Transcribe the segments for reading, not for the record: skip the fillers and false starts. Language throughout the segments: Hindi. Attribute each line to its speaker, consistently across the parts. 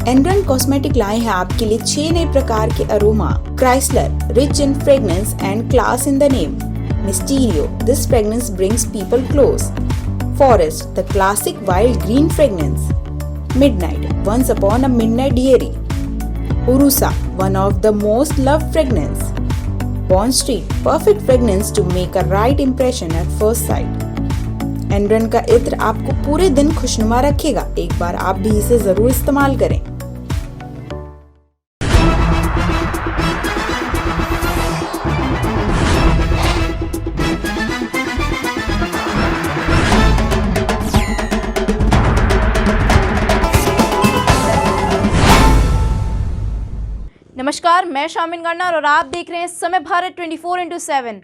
Speaker 1: एनरन कॉस्मेटिक लाए हैं आपके लिए 6 नए प्रकार के aroma. Chrysler, rich in fragrance and class in the name. Mysterio, this fragrance brings people close. Forest, the classic wild green fragrance. Midnight, once upon a midnight dreary. उरुसा, one of the most loved fragrance. Bond Street, perfect fragrance to make a right impression at first sight. एनरन का इत्र आपको पूरे दिन खुशनुमा रखेगा। एक बार आप भी इसे जरूर इस्तेमाल करें।
Speaker 2: नमस्कार, मैं शामिन गन्ना और आप देख रहे हैं समय भारत 24/7।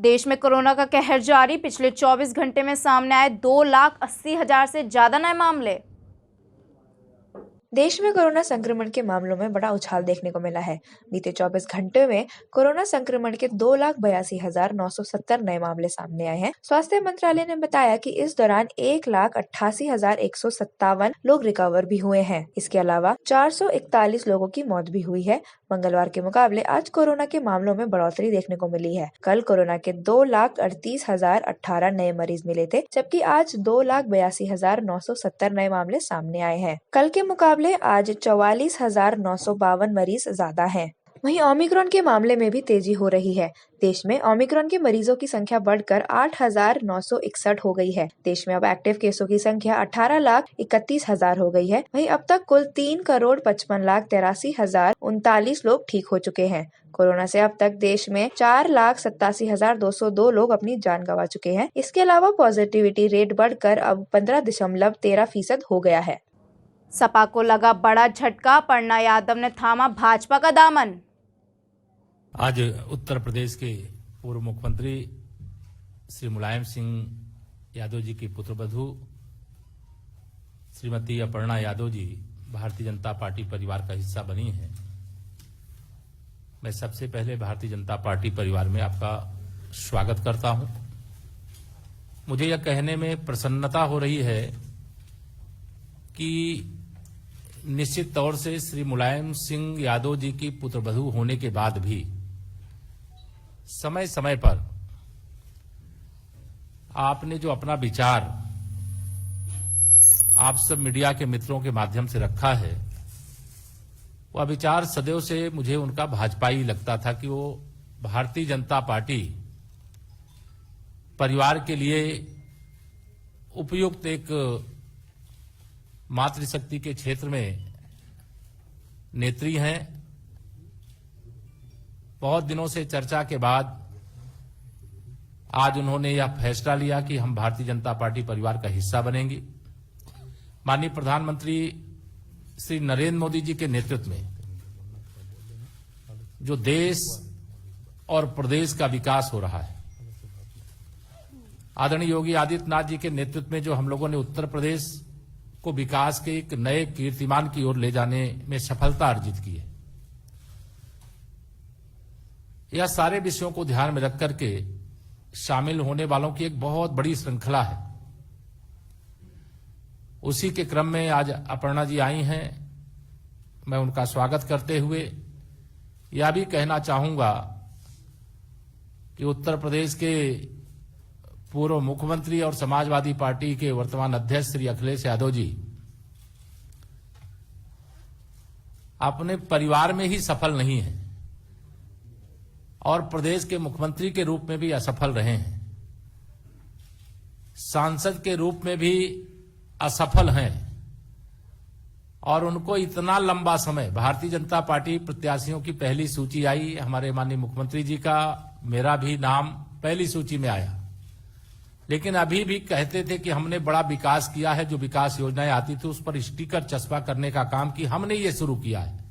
Speaker 2: देश में कोरोना का कहर जारी। पिछले 24 घंटे में सामने आए 2,80,000 से ज्यादा नए मामले।
Speaker 3: देश में कोरोना संक्रमण के मामलों में बड़ा उछाल देखने को मिला है। बीते 24 घंटे में कोरोना संक्रमण के 2,82,970 नए मामले सामने आए हैं। स्वास्थ्य मंत्रालय ने बताया कि इस दौरान 1,88,157 लोग रिकवर भी हुए हैं। इसके अलावा 441 लोगों की मौत भी हुई है। मंगलवार के मुकाबले आज कोरोना के मामलों में बढ़ोतरी देखने को मिली है। कल कोरोना के 2,38,018 नए मरीज मिले थे, जबकि आज 2,82,970 नए मामले सामने आए हैं। कल के मुकाबले आज 44,952 मरीज ज्यादा हैं। वहीं ओमिक्रॉन के मामले में भी तेजी हो रही है। देश में ओमिक्रॉन के मरीजों की संख्या बढ़कर 8,961 हो गई है। देश में अब एक्टिव केसों की संख्या 18,31,000 हो गई है। वहीं अब तक कुल 3,55,83,039 लोग ठीक हो चुके हैं। कोरोना से अब तक देश में 4,87,202 लोग अपनी जान गंवा चुके हैं। इसके अलावा पॉजिटिविटी रेट बढ़कर अब 15.13% हो गया है।
Speaker 2: सपा को लगा बड़ा झटका, पन्ना यादव ने थामा भाजपा का दामन।
Speaker 4: आज उत्तर प्रदेश के पूर्व मुख्यमंत्री श्री मुलायम सिंह यादव जी की पुत्रवधू श्रीमती अपर्णा यादव जी भारतीय जनता पार्टी परिवार का हिस्सा बनी हैं। मैं सबसे पहले भारतीय जनता पार्टी परिवार में आपका स्वागत करता हूं। मुझे यह कहने में प्रसन्नता हो रही है कि निश्चित तौर से श्री मुलायम सिंह यादव जी की पुत्रवधू होने के बाद भी समय समय पर आपने जो अपना विचार आप सब मीडिया के मित्रों के माध्यम से रखा है, वह विचार सदैव से मुझे उनका भाजपाई लगता था कि वो भारतीय जनता पार्टी परिवार के लिए उपयुक्त एक मातृशक्ति के क्षेत्र में नेत्री हैं। बहुत दिनों से चर्चा के बाद आज उन्होंने यह फैसला लिया कि हम भारतीय जनता पार्टी परिवार का हिस्सा बनेंगे। माननीय प्रधानमंत्री श्री नरेंद्र मोदी जी के नेतृत्व में जो देश और प्रदेश का विकास हो रहा है, आदरणीय योगी आदित्यनाथ जी के नेतृत्व में जो हम लोगों ने उत्तर प्रदेश को विकास के एक नए कीर्तिमान की ओर ले जाने में सफलता अर्जित की है, यह सारे विषयों को ध्यान में रख करके शामिल होने वालों की एक बहुत बड़ी श्रृंखला है। उसी के क्रम में आज अपर्णा जी आई हैं। मैं उनका स्वागत करते हुए यह भी कहना चाहूंगा कि उत्तर प्रदेश के पूर्व मुख्यमंत्री और समाजवादी पार्टी के वर्तमान अध्यक्ष श्री अखिलेश यादव जी अपने परिवार में ही सफल नहीं हैं और प्रदेश के मुख्यमंत्री के रूप में भी असफल रहे हैं, सांसद के रूप में भी असफल हैं और उनको इतना लंबा समय भारतीय जनता पार्टी प्रत्याशियों की पहली सूची आई, हमारे माननीय मुख्यमंत्री जी का मेरा भी नाम पहली सूची में आया, लेकिन अभी भी कहते थे कि हमने बड़ा विकास किया है। जो विकास योजनाएं आती थी उस पर स्टिकर चस्पा करने का काम की हमने ये शुरू किया है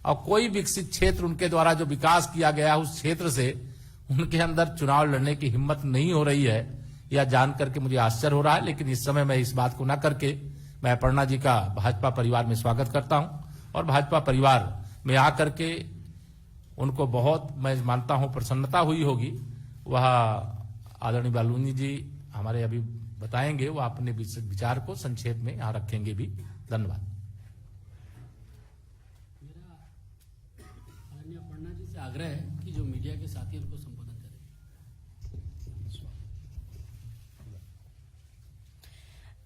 Speaker 4: और कोई विकसित क्षेत्र उनके द्वारा जो विकास किया गया उस क्षेत्र से उनके अंदर चुनाव लड़ने की हिम्मत नहीं हो रही है। यह जान करके मुझे आश्चर्य हो रहा है, लेकिन इस समय मैं इस बात को न करके मैं अपर्णा जी का भाजपा परिवार में स्वागत करता हूं और भाजपा परिवार में आकर के उनको बहुत मैं मानता हूं प्रसन्नता हुई होगी। वह आदरणीय बालूनी जी हमारे अभी बताएंगे, वो अपने विचार को संक्षेप में यहाँ रखेंगे भी। धन्यवाद।
Speaker 5: आग्रह है कि जो मीडिया के साथी उनको संबोधन करें।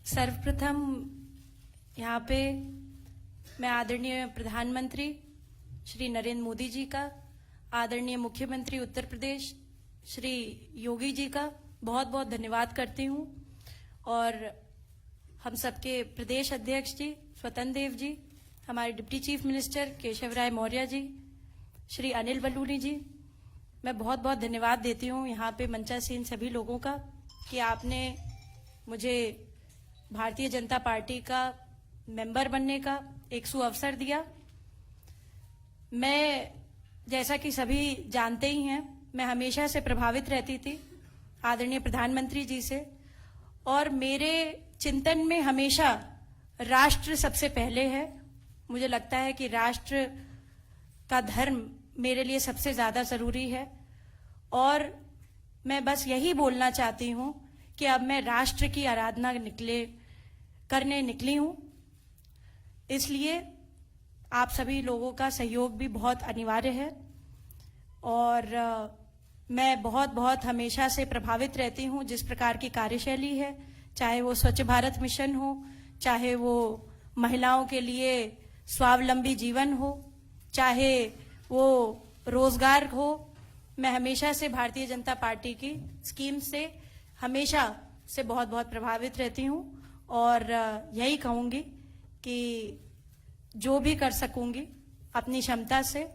Speaker 6: सर्वप्रथम यहाँ पे मैं आदरणीय प्रधानमंत्री श्री नरेंद्र मोदी जी का, आदरणीय मुख्यमंत्री उत्तर प्रदेश श्री योगी जी का बहुत बहुत धन्यवाद करती हूँ, और हम सबके प्रदेश अध्यक्ष जी स्वतंत्र देव जी, हमारे डिप्टी चीफ मिनिस्टर केशव राय मौर्य जी, श्री अनिल बलूनी जी, मैं बहुत बहुत धन्यवाद देती हूँ यहाँ पे मंचासीन सभी लोगों का कि आपने मुझे भारतीय जनता पार्टी का मेंबर बनने का एक सुअवसर दिया। मैं, जैसा कि सभी जानते ही हैं, मैं हमेशा से प्रभावित रहती थी आदरणीय प्रधानमंत्री जी से, और मेरे चिंतन में हमेशा राष्ट्र सबसे पहले है। मुझे लगता है कि राष्ट्र का धर्म मेरे लिए सबसे ज्यादा जरूरी है, और मैं बस यही बोलना चाहती हूँ कि अब मैं राष्ट्र की आराधना करने निकली हूँ। इसलिए आप सभी लोगों का सहयोग भी बहुत अनिवार्य है, और मैं बहुत बहुत हमेशा से प्रभावित रहती हूँ जिस प्रकार की कार्यशैली है, चाहे वो स्वच्छ भारत मिशन हो, चाहे वो महिलाओं के लिए स्वावलंबी जीवन हो, चाहे वो रोजगार हो। मैं हमेशा से भारतीय जनता पार्टी की स्कीम से हमेशा से बहुत बहुत प्रभावित रहती हूँ, और यही कहूँगी कि जो भी कर सकूंगी अपनी क्षमता से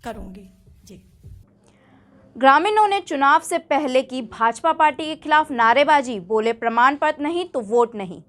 Speaker 6: करूंगी। जी।
Speaker 2: ग्रामीणों ने चुनाव से पहले की भाजपा पार्टी के खिलाफ नारेबाजी, बोले प्रमाण पत्र नहीं तो वोट नहीं।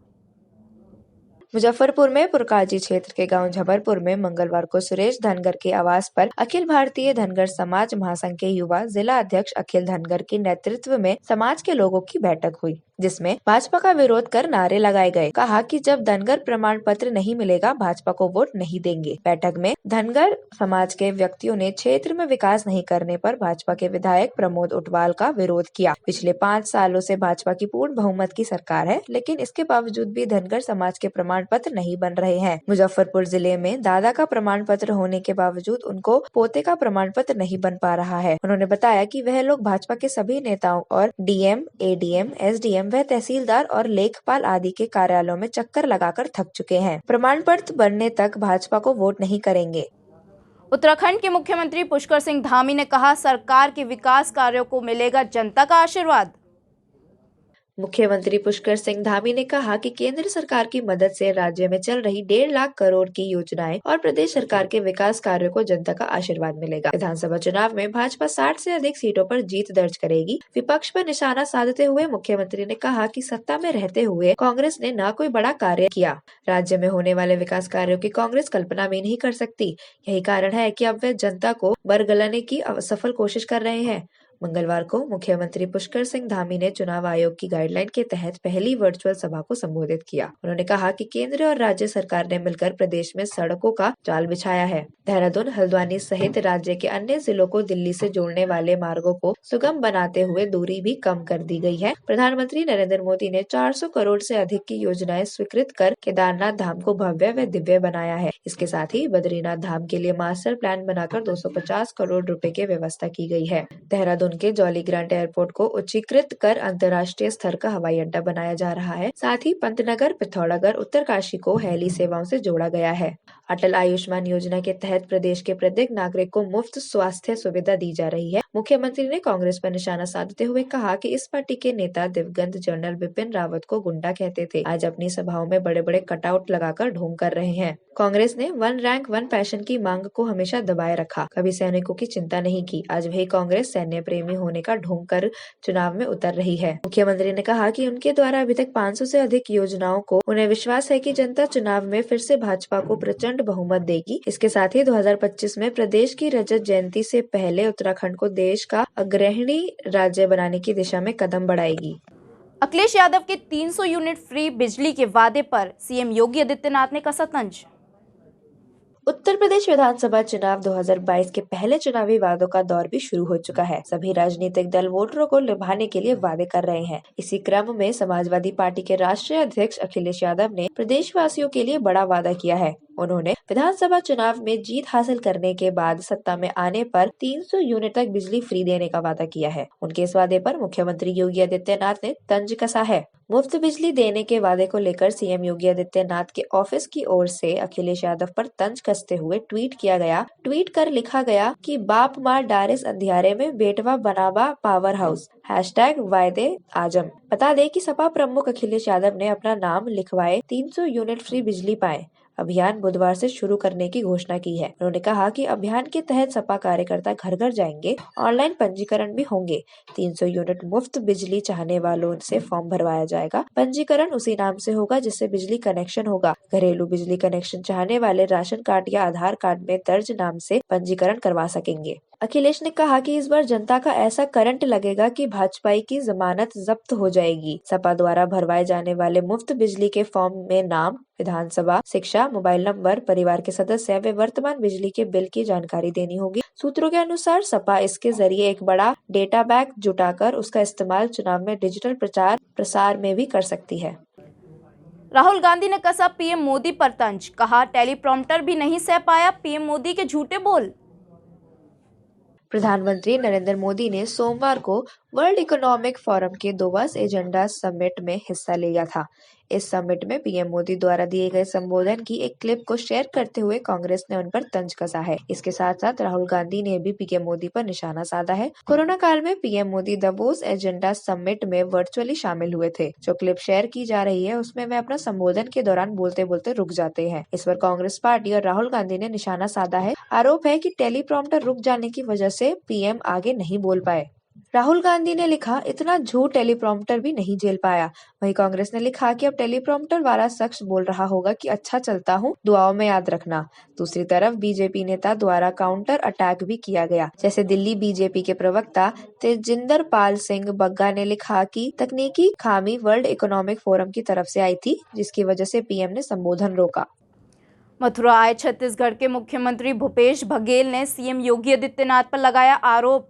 Speaker 3: मुजफ्फरपुर में पुरकाजी क्षेत्र के गांव झबरपुर में मंगलवार को सुरेश धनगर के आवास पर अखिल भारतीय धनगर समाज महासंघ के युवा जिला अध्यक्ष अखिल धनगर के नेतृत्व में समाज के लोगों की बैठक हुई, जिसमें भाजपा का विरोध कर नारे लगाए गए। कहा कि जब धनगर प्रमाण पत्र नहीं मिलेगा भाजपा को वोट नहीं देंगे। बैठक में धनगर समाज के व्यक्तियों ने क्षेत्र में विकास नहीं करने पर भाजपा के विधायक प्रमोद उटवाल का विरोध किया। पिछले 5 सालों से भाजपा की पूर्ण बहुमत की सरकार है, लेकिन इसके बावजूद भी धनगर समाज के प्रमाण पत्र नहीं बन रहे हैं। मुजफ्फरपुर जिले में दादा का प्रमाण पत्र होने के बावजूद उनको पोते का प्रमाण पत्र नहीं बन पा रहा है। उन्होंने बताया कि वह लोग भाजपा के सभी नेताओं और डीएम, एडीएम, एसडीएम व तहसीलदार और लेखपाल आदि के कार्यालयों में चक्कर लगाकर थक चुके हैं। प्रमाण पत्र बनने तक भाजपा को वोट नहीं करेंगे।
Speaker 2: उत्तराखंड के मुख्यमंत्री पुष्कर सिंह धामी ने कहा, सरकार के विकास कार्यों को मिलेगा जनता का आशीर्वाद।
Speaker 3: मुख्यमंत्री पुष्कर सिंह धामी ने कहा कि केंद्र सरकार की मदद से राज्य में चल रही 1.5 लाख करोड़ की योजनाएं और प्रदेश सरकार के विकास कार्यों को जनता का आशीर्वाद मिलेगा। विधानसभा चुनाव में भाजपा 60 से अधिक सीटों पर जीत दर्ज करेगी। विपक्ष पर निशाना साधते हुए मुख्यमंत्री ने कहा कि सत्ता में रहते हुए कांग्रेस ने न कोई बड़ा कार्य किया। राज्य में होने वाले विकास कार्यों की कांग्रेस कल्पना भी नहीं कर सकती। यही कारण है कि अब वे जनता को बरगलाने की असफल कोशिश कर रहे हैं। मंगलवार को मुख्यमंत्री पुष्कर सिंह धामी ने चुनाव आयोग की गाइडलाइन के तहत पहली वर्चुअल सभा को संबोधित किया। उन्होंने कहा कि केंद्र और राज्य सरकार ने मिलकर प्रदेश में सड़कों का जाल बिछाया है। देहरादून, हल्द्वानी सहित राज्य के अन्य जिलों को दिल्ली से जोड़ने वाले मार्गों को सुगम बनाते हुए दूरी भी कम कर दी गई है। प्रधानमंत्री नरेंद्र मोदी ने 400 करोड़ से अधिक की योजनाएं स्वीकृत कर केदारनाथ धाम को भव्य व दिव्य बनाया है। इसके साथ ही बद्रीनाथ धाम के लिए मास्टर प्लान बनाकर 250 करोड़ रुपए की व्यवस्था की गई है। देहरादून के जॉली ग्रांट एयरपोर्ट को उच्चीकृत कर अंतर्राष्ट्रीय स्तर का हवाई अड्डा बनाया जा रहा है। साथ ही पंतनगर, पिथौरागढ़, उत्तरकाशी को हेली सेवाओं से जोड़ा गया है। अटल आयुष्मान योजना के तहत प्रदेश के प्रत्येक नागरिक को मुफ्त स्वास्थ्य सुविधा दी जा रही है। मुख्यमंत्री ने कांग्रेस पर निशाना साधते हुए कहा कि इस पार्टी के नेता दिवंगत जनरल बिपिन रावत को गुंडा कहते थे, आज अपनी सभाओं में बड़े बड़े कटआउट लगाकर ढोंग कर रहे हैं। कांग्रेस ने 1 रैंक 1 पैशन की मांग को हमेशा दबाए रखा, कभी सैनिकों की चिंता नहीं की। आज वही कांग्रेस सैन्य प्रेमी होने का ढोंग कर चुनाव में उतर रही है। मुख्यमंत्री ने कहा कि उनके द्वारा अभी तक 500 से अधिक योजनाओं को उन्हें विश्वास है कि जनता चुनाव में फिर से भाजपा को प्रचंड बहुमत देगी। इसके साथ ही 2025 में प्रदेश की रजत जयंती से पहले उत्तराखंड को देश का अग्रणी राज्य बनाने की दिशा में कदम बढ़ाएगी।
Speaker 2: अखिलेश यादव के 300 यूनिट फ्री बिजली के वादे पर सीएम योगी आदित्यनाथ ने कसा तंज।
Speaker 3: उत्तर प्रदेश विधानसभा चुनाव 2022 के पहले चुनावी वादों का दौर भी शुरू हो चुका है। सभी राजनीतिक दल वोटरों को लुभाने के लिए वादे कर रहे हैं। इसी क्रम में समाजवादी पार्टी के राष्ट्रीय अध्यक्ष अखिलेश यादव ने प्रदेशवासियों के लिए बड़ा वादा किया है। उन्होंने विधानसभा चुनाव में जीत हासिल करने के बाद सत्ता में आने पर 300 यूनिट तक बिजली फ्री देने का वादा किया है। उनके इस वादे पर मुख्यमंत्री योगी आदित्यनाथ ने तंज कसा है। मुफ्त बिजली देने के वादे को लेकर सीएम योगी आदित्यनाथ के ऑफिस की ओर से अखिलेश यादव पर तंज कसते हुए ट्वीट किया गया। ट्वीट कर लिखा गया कि बाप मार डारिस अंधियारे में बेटवा बनाबा पावर हाउस #वायदे आजम। बता दें कि सपा प्रमुख अखिलेश यादव ने अपना नाम लिखवाए 300 यूनिट फ्री बिजली पाए अभियान बुधवार से शुरू करने की घोषणा की है। उन्होंने कहा कि अभियान के तहत सपा कार्यकर्ता घर घर जाएंगे, ऑनलाइन पंजीकरण भी होंगे। 300 यूनिट मुफ्त बिजली चाहने वालों से फॉर्म भरवाया जाएगा। पंजीकरण उसी नाम से होगा जिससे बिजली कनेक्शन होगा। घरेलू बिजली कनेक्शन चाहने वाले राशन कार्ड या आधार कार्ड में दर्ज नाम से पंजीकरण करवा सकेंगे। अखिलेश ने कहा कि इस बार जनता का ऐसा करंट लगेगा कि भाजपाई की जमानत जब्त हो जाएगी। सपा द्वारा भरवाए जाने वाले मुफ्त बिजली के फॉर्म में नाम, विधानसभा, शिक्षा, मोबाइल नंबर, परिवार के सदस्य व वर्तमान बिजली के बिल की जानकारी देनी होगी। सूत्रों के अनुसार सपा इसके जरिए एक बड़ा डेटा बैंक जुटाकर उसका इस्तेमाल चुनाव में डिजिटल प्रचार प्रसार में भी कर सकती है।
Speaker 2: राहुल गांधी ने कसा पीएम मोदी पर तंज, कहा टेलीप्रॉम्प्टर भी नहीं सह पाया पीएम मोदी के झूठे बोल।
Speaker 3: प्रधानमंत्री नरेंद्र मोदी ने सोमवार को वर्ल्ड इकोनॉमिक फोरम के दोवास एजेंडा समिट में हिस्सा लिया था। इस समिट में पीएम मोदी द्वारा दिए गए संबोधन की एक क्लिप को शेयर करते हुए कांग्रेस ने उन पर तंज कसा है। इसके साथ साथ राहुल गांधी ने भी पीएम मोदी पर निशाना साधा है। कोरोना काल में PM Modi Davos agenda summit में वर्चुअली शामिल हुए थे। जो क्लिप शेयर की जा रही है उसमें वे अपना संबोधन के दौरान बोलते बोलते रुक जाते हैं। इस पर कांग्रेस पार्टी और राहुल गांधी ने निशाना साधा है। आरोप है कि टेलीप्रॉम्प्टर रुक जाने की वजह से पीएम आगे नहीं बोल पाए। राहुल गांधी ने लिखा, इतना झूठ टेलीप्रॉम्प्टर भी नहीं झेल पाया। वहीं कांग्रेस ने लिखा कि अब टेलीप्रॉम्प्टर वाला शख्स बोल रहा होगा कि अच्छा चलता हूँ, दुआओं में याद रखना। दूसरी तरफ बीजेपी नेता द्वारा काउंटर अटैक भी किया गया। जैसे दिल्ली बीजेपी के प्रवक्ता तेजिंदर पाल सिंह बग्गा ने लिखा कि तकनीकी खामी वर्ल्ड इकोनॉमिक फोरम की तरफ से आई थी, जिसकी वजह से पीएम ने संबोधन रोका।
Speaker 2: मथुरा आए छत्तीसगढ़ के मुख्यमंत्री भूपेश बघेल ने सीएम योगी आदित्यनाथ पर लगाया आरोप।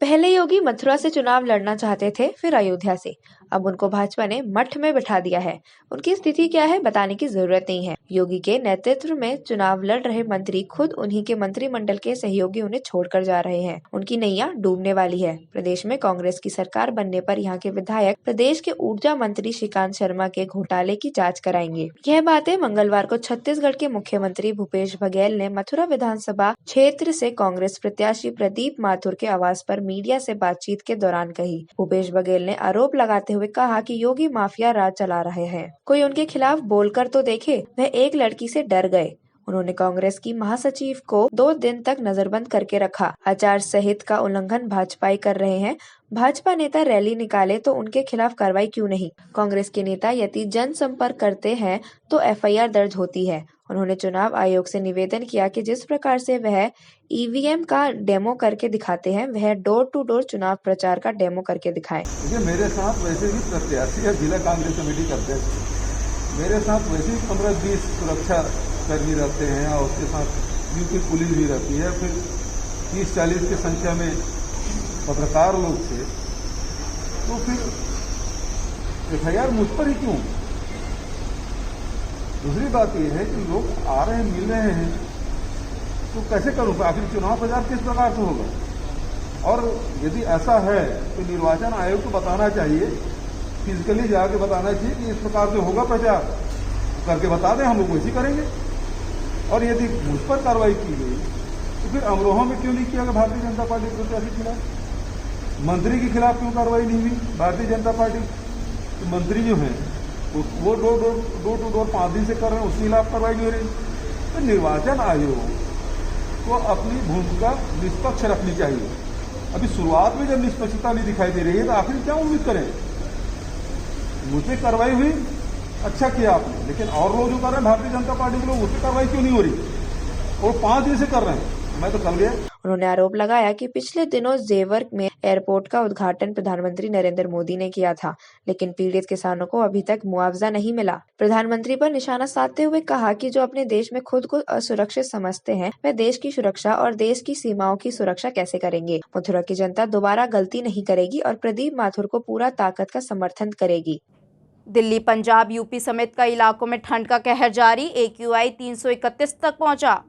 Speaker 3: पहले योगी मथुरा से चुनाव लड़ना चाहते थे, फिर अयोध्या से। अब उनको भाजपा ने मठ में बिठा दिया है। उनकी स्थिति क्या है बताने की जरूरत नहीं है। योगी के नेतृत्व में चुनाव लड़ रहे मंत्री खुद उन्हीं के मंत्रिमंडल के सहयोगी उन्हें छोड़कर जा रहे हैं। उनकी नैया डूबने वाली है। प्रदेश में कांग्रेस की सरकार बनने पर यहाँ के विधायक प्रदेश के ऊर्जा मंत्री श्रीकांत शर्मा के घोटाले की जाँच कराएंगे। यह बातें मंगलवार को छत्तीसगढ़ के मुख्यमंत्री भूपेश बघेल ने मथुरा विधानसभा क्षेत्र से कांग्रेस प्रत्याशी प्रदीप माथुर के आवास पर मीडिया से बातचीत के दौरान कही। भूपेश बघेल ने आरोप लगाते हुए कहा कि योगी माफिया राज चला रहे हैं। कोई उनके खिलाफ बोलकर तो देखे। वह एक लड़की से डर गए। उन्होंने कांग्रेस की महासचिव को 2 दिन तक नजरबंद करके रखा। आचार संहिता का उल्लंघन भाजपाई कर रहे हैं। भाजपा नेता रैली निकाले तो उनके खिलाफ कार्रवाई क्यों नहीं? कांग्रेस के नेता यदि जनसंपर्क करते हैं तो एफआईआर दर्ज होती है। उन्होंने चुनाव आयोग से निवेदन किया कि जिस प्रकार से वह ईवीएम का डेमो करके दिखाते हैं, वह डोर टू डोर चुनाव प्रचार का डेमो करके दिखाएं।
Speaker 7: मेरे साथ वैसे भी प्रत्याशी जिला कांग्रेस कमेटी करते हैं, मेरे साथ वैसे ही 15-20 सुरक्षा कर्मी रहते हैं और उसके साथ यूपी पुलिस भी रहती है। फिर 30-40 की संख्या में पत्रकार लोग थे, तो फिर एफआईआर मुझ पर ही क्यों? दूसरी बात यह है कि लोग आ रहे हैं, मिल रहे हैं, तो कैसे करूँगा? आखिर चुनाव प्रचार किस प्रकार से होगा? और यदि ऐसा है तो निर्वाचन आयोग को बताना चाहिए, फिजिकली जाके बताना चाहिए कि इस प्रकार से होगा प्रचार, करके बता दें, हम लोग वैसे करेंगे। और यदि मुझ पर कार्रवाई की गई तो फिर अमरोहा में क्यों नहीं किया गया भारतीय जनता पार्टी के प्रत्याशी के खिलाफ? मंत्री के खिलाफ क्यों कार्रवाई नहीं हुई भारतीय जनता पार्टी? तो मंत्री जो हैं वो डोर टू डोर 5 दिन से कर रहे हैं, उसके खिलाफ कार्रवाई नहीं हो रही। तो निर्वाचन आयोग को अपनी भूमिका निष्पक्ष रखनी चाहिए। अभी शुरुआत में जब निष्पक्षता नहीं दिखाई दे रही है तो आखिर क्या उम्मीद करें? मुझ पर कार्रवाई हुई, अच्छा किया आपने, लेकिन और लोग जो कर रहे हैं भारतीय जनता पार्टी के लोग, उस पर कार्रवाई क्यों नहीं हो रही? और 5 दिन से कर रहे हैं, मैं तो कल गया।
Speaker 3: उन्होंने आरोप लगाया कि पिछले दिनों जेवर में एयरपोर्ट का उद्घाटन प्रधानमंत्री नरेंद्र मोदी ने किया था, लेकिन पीड़ित किसानों को अभी तक मुआवजा नहीं मिला। प्रधानमंत्री पर निशाना साधते हुए कहा कि जो अपने देश में खुद को असुरक्षित समझते हैं, वे देश की सुरक्षा और देश की सीमाओं की सुरक्षा कैसे करेंगे? मथुरा की जनता दोबारा गलती नहीं करेगी और प्रदीप माथुर को पूरा ताकत का समर्थन करेगी।
Speaker 2: दिल्ली, पंजाब, यूपी समेत कई इलाकों में ठंड का कहर जारी। AQI 331 तक पहुंचा।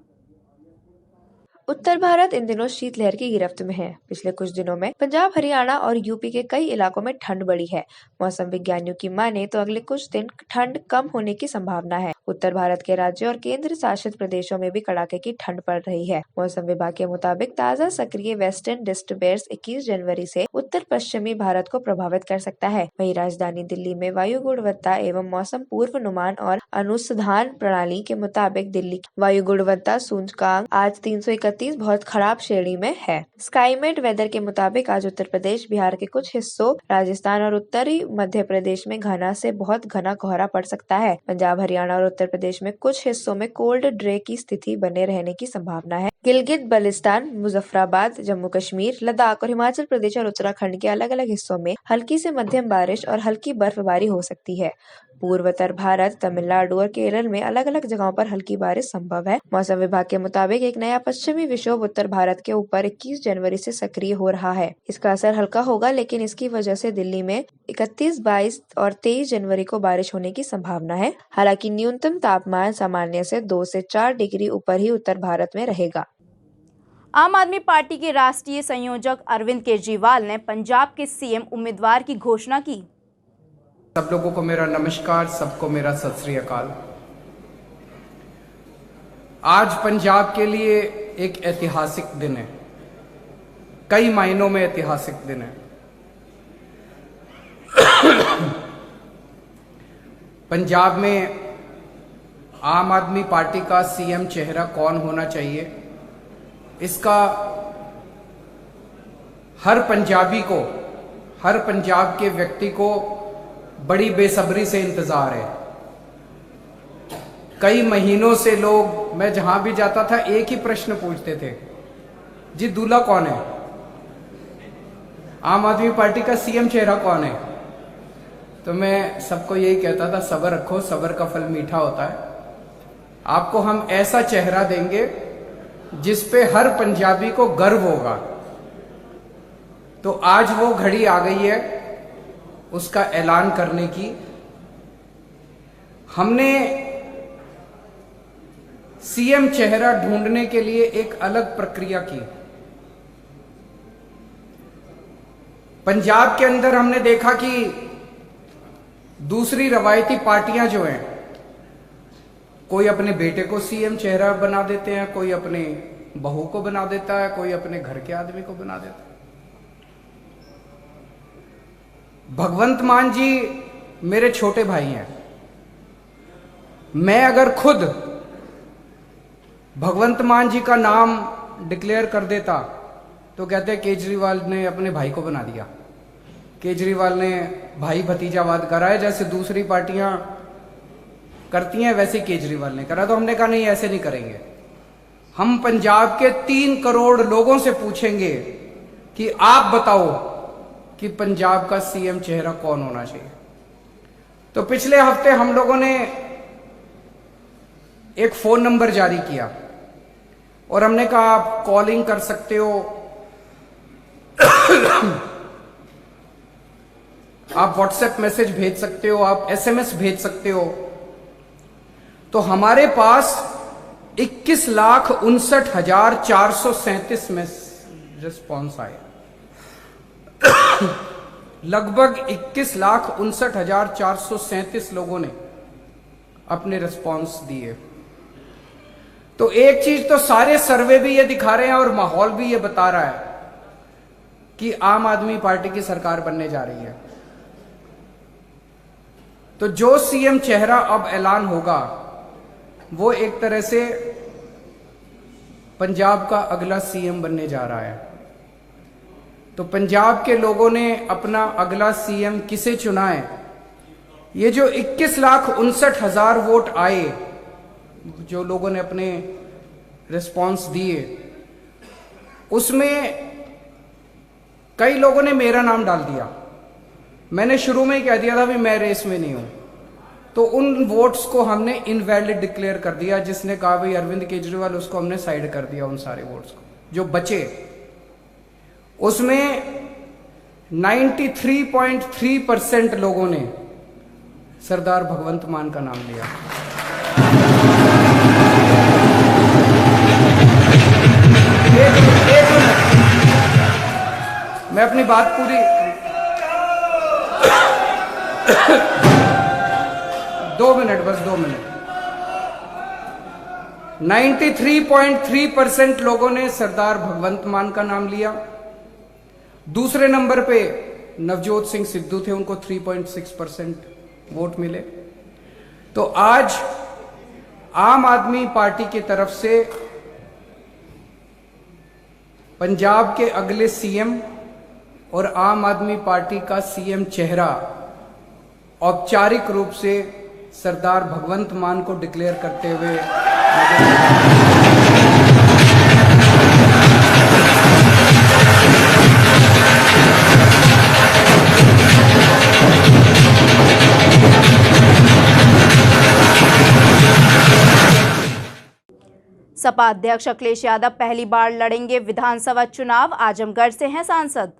Speaker 3: उत्तर भारत इन दिनों शीतलहर की गिरफ्त में है। पिछले कुछ दिनों में पंजाब, हरियाणा और यूपी के कई इलाकों में ठंड बढ़ी है। मौसम विज्ञानियों की माने तो अगले कुछ दिन ठंड कम होने की संभावना है। उत्तर भारत के राज्यों और केंद्र शासित प्रदेशों में भी कड़ाके की ठंड पड़ रही है। मौसम विभाग के मुताबिक ताज़ा सक्रिय वेस्टर्न डिस्टर्बेंस 21 जनवरी से उत्तर पश्चिमी भारत को प्रभावित कर सकता है। वहीं राजधानी दिल्ली में वायु गुणवत्ता एवं मौसम पूर्वानुमान और अनुसंधान प्रणाली के मुताबिक दिल्ली की वायु गुणवत्ता सूचकांक आज 331 बहुत खराब श्रेणी में है। स्काईमेट वेदर के मुताबिक आज उत्तर प्रदेश, बिहार के कुछ हिस्सों, राजस्थान और उत्तरी मध्य प्रदेश में घना से बहुत घना कोहरा पड़ सकता है। पंजाब, हरियाणा और उत्तर प्रदेश में कुछ हिस्सों में कोल्ड डे की स्थिति बने रहने की संभावना है। गिलगित बल्तिस्तान, मुजफ्फराबाद, जम्मू कश्मीर, लद्दाख और हिमाचल प्रदेश और उत्तराखंड के अलग अलग हिस्सों में हल्की से मध्यम बारिश और हल्की बर्फबारी हो सकती है। पूर्वोत्तर भारत, तमिलनाडु और केरल में अलग अलग जगहों पर हल्की बारिश संभव है। मौसम विभाग के मुताबिक एक नया पश्चिमी विक्षोभ उत्तर भारत के ऊपर 21 जनवरी से सक्रिय हो रहा है। इसका असर हल्का होगा, लेकिन इसकी वजह से दिल्ली में 31, 22 और 23 जनवरी को बारिश होने की संभावना है। हालांकि न्यूनतम तापमान सामान्य से 2 से 4 डिग्री ऊपर ही उत्तर भारत में रहेगा।
Speaker 2: आम आदमी पार्टी के राष्ट्रीय संयोजक अरविंद केजरीवाल ने पंजाब के CM उम्मीदवार की घोषणा की।
Speaker 8: सब लोगों को मेरा नमस्कार, सबको मेरा सत श्री अकाल। आज पंजाब के लिए एक ऐतिहासिक दिन है, कई मायनों में ऐतिहासिक दिन है। पंजाब में आम आदमी पार्टी का CM चेहरा कौन होना चाहिए, इसका हर पंजाबी को, हर पंजाब के व्यक्ति को बड़ी बेसब्री से इंतजार है। कई महीनों से लोग, मैं जहां भी जाता था एक ही प्रश्न पूछते थे, जी दूल्हा कौन है, आम आदमी पार्टी का CM चेहरा कौन है। तो मैं सबको यही कहता था, सब्र रखो, सब्र का फल मीठा होता है। आपको हम ऐसा चेहरा देंगे जिस पे हर पंजाबी को गर्व होगा। तो आज वो घड़ी आ गई है उसका ऐलान करने की। हमने CM चेहरा ढूंढने के लिए एक अलग प्रक्रिया की। पंजाब के अंदर हमने देखा कि दूसरी रवायती पार्टियां जो हैं, कोई अपने बेटे को CM चेहरा बना देते हैं, कोई अपने बहू को बना देता है, कोई अपने घर के आदमी को बना देता है। भगवंत मान जी मेरे छोटे भाई हैं। मैं अगर खुद भगवंत मान जी का नाम डिक्लेयर कर देता तो कहते केजरीवाल ने अपने भाई को बना दिया, केजरीवाल ने भाई भतीजावाद करा है, जैसे दूसरी पार्टियां करती हैं वैसे केजरीवाल ने करा। तो हमने कहा नहीं, ऐसे नहीं करेंगे। हम पंजाब के 3 करोड़ लोगों से पूछेंगे कि आप बताओ कि पंजाब का CM चेहरा कौन होना चाहिए। तो पिछले हफ्ते हम लोगों ने एक फोन नंबर जारी किया और हमने कहा आप कॉलिंग कर सकते हो, आप व्हाट्सएप मैसेज भेज सकते हो, आप SMS भेज सकते हो। तो हमारे पास 21,59,437 में रिस्पॉन्स आए। लगभग 21,59,437 लोगों ने अपने रिस्पॉन्स दिए। तो एक चीज तो सारे सर्वे भी ये दिखा रहे हैं और माहौल भी ये बता रहा है कि आम आदमी पार्टी की सरकार बनने जा रही है। तो जो CM चेहरा अब ऐलान होगा वो एक तरह से पंजाब का अगला CM बनने जा रहा है। तो पंजाब के लोगों ने अपना अगला CM किसे चुना है। ये जो 21,59,000 वोट आए, जो लोगों ने अपने रिस्पॉन्स दिए, उसमें कई लोगों ने मेरा नाम डाल दिया। मैंने शुरू में ही कह दिया था भी मैं रेस में नहीं हूं। तो उन वोट्स को हमने इनवैलिड डिक्लेयर कर दिया। जिसने कहा भाई अरविंद केजरीवाल, उसको हमने साइड कर दिया। उन सारे वोट्स को जो बचे, उसमें 93.3% लोगों ने सरदार भगवंत मान का नाम लिया। एक मिनट, मैं अपनी बात पूरी 2 मिनट, बस 2 मिनट। 93.3% लोगों ने सरदार भगवंत मान का नाम लिया। दूसरे नंबर पे नवजोत सिंह सिद्धू थे, उनको 3.6% वोट मिले। तो आज आम आदमी पार्टी की तरफ से पंजाब के अगले सीएम और आम आदमी पार्टी का सीएम चेहरा औपचारिक रूप से सरदार भगवंत मान को डिक्लेयर करते हुए
Speaker 2: सपा अध्यक्ष अखिलेश यादव पहली बार लड़ेंगे विधानसभा चुनाव, आजमगढ़ से हैं सांसद।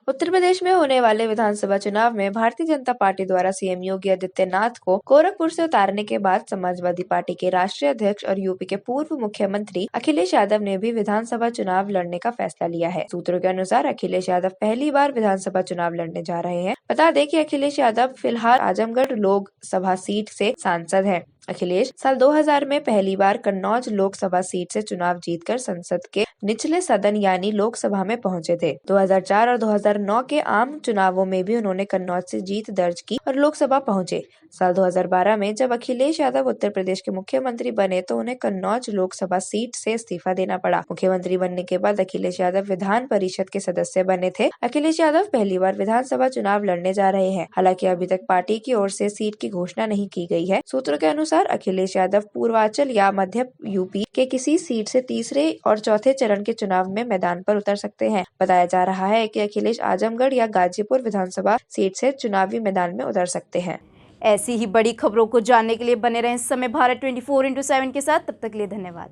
Speaker 3: उत्तर प्रदेश में होने वाले विधानसभा चुनाव में भारतीय जनता पार्टी द्वारा सीएम योगी आदित्यनाथ को गोरखपुर से उतारने के बाद समाजवादी पार्टी के राष्ट्रीय अध्यक्ष और यूपी के पूर्व मुख्यमंत्री अखिलेश यादव ने भी विधानसभा चुनाव लड़ने का फैसला लिया है। सूत्रों के अनुसार अखिलेश यादव पहली बार विधानसभा चुनाव लड़ने जा रहे हैं। बता दें कि अखिलेश यादव फिलहाल आजमगढ़ लोकसभा सीट से सांसद हैं। अखिलेश साल 2000 में पहली बार कन्नौज लोकसभा सीट से चुनाव जीतकर संसद के निचले सदन यानी लोकसभा में पहुंचे थे। 2004 और 2009 के आम चुनावों में भी उन्होंने कन्नौज से जीत दर्ज की और लोकसभा पहुंचे। साल 2012 में जब अखिलेश यादव उत्तर प्रदेश के मुख्यमंत्री बने तो उन्हें कन्नौज लोकसभा सीट से इस्तीफा देना पड़ा। मुख्यमंत्री बनने के बाद अखिलेश यादव विधान परिषद के सदस्य बने थे। अखिलेश यादव पहली बार विधानसभा चुनाव लड़ने जा रहे हैं। हालांकि अभी तक पार्टी की ओर से सीट की घोषणा नहीं की गई है। सूत्रों के अनुसार अखिलेश यादव पूर्वांचल या मध्य यूपी के किसी सीट से तीसरे और चौथे चरण के चुनाव में मैदान पर उतर सकते हैं। बताया जा रहा है कि अखिलेश आजमगढ़ या गाजीपुर विधानसभा सीट से चुनावी मैदान में उतर सकते हैं।
Speaker 2: ऐसी ही बड़ी खबरों को जानने के लिए बने रहें समय भारत 24/7 के साथ। तब तक के लिए धन्यवाद।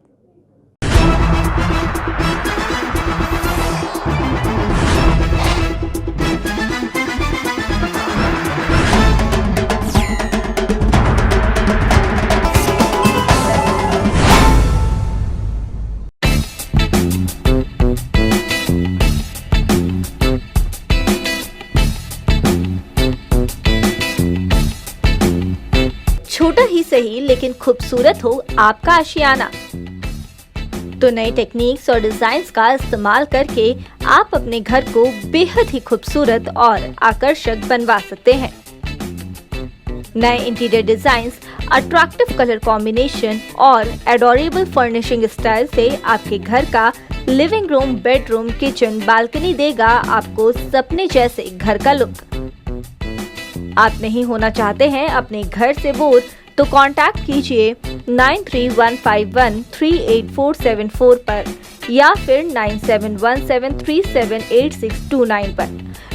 Speaker 9: छोटा ही सही लेकिन खूबसूरत हो आपका आशियाना, तो नई टेक्निक्स और डिजाइन्स का इस्तेमाल करके आप अपने घर को बेहद ही खूबसूरत और आकर्षक बनवा सकते हैं। नए interior designs, attractive colour combination और एडोरेबल फर्निशिंग स्टाइल से आपके घर का living room, bedroom, kitchen, balcony देगा आपको सपने जैसे घर का लुक। आप नहीं होना चाहते हैं अपने घर से बोर, तो कांटेक्ट कीजिए 9315138474 पर या फिर 9717378629 पर।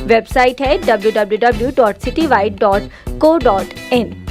Speaker 9: वेबसाइट है www.citywide.co.in।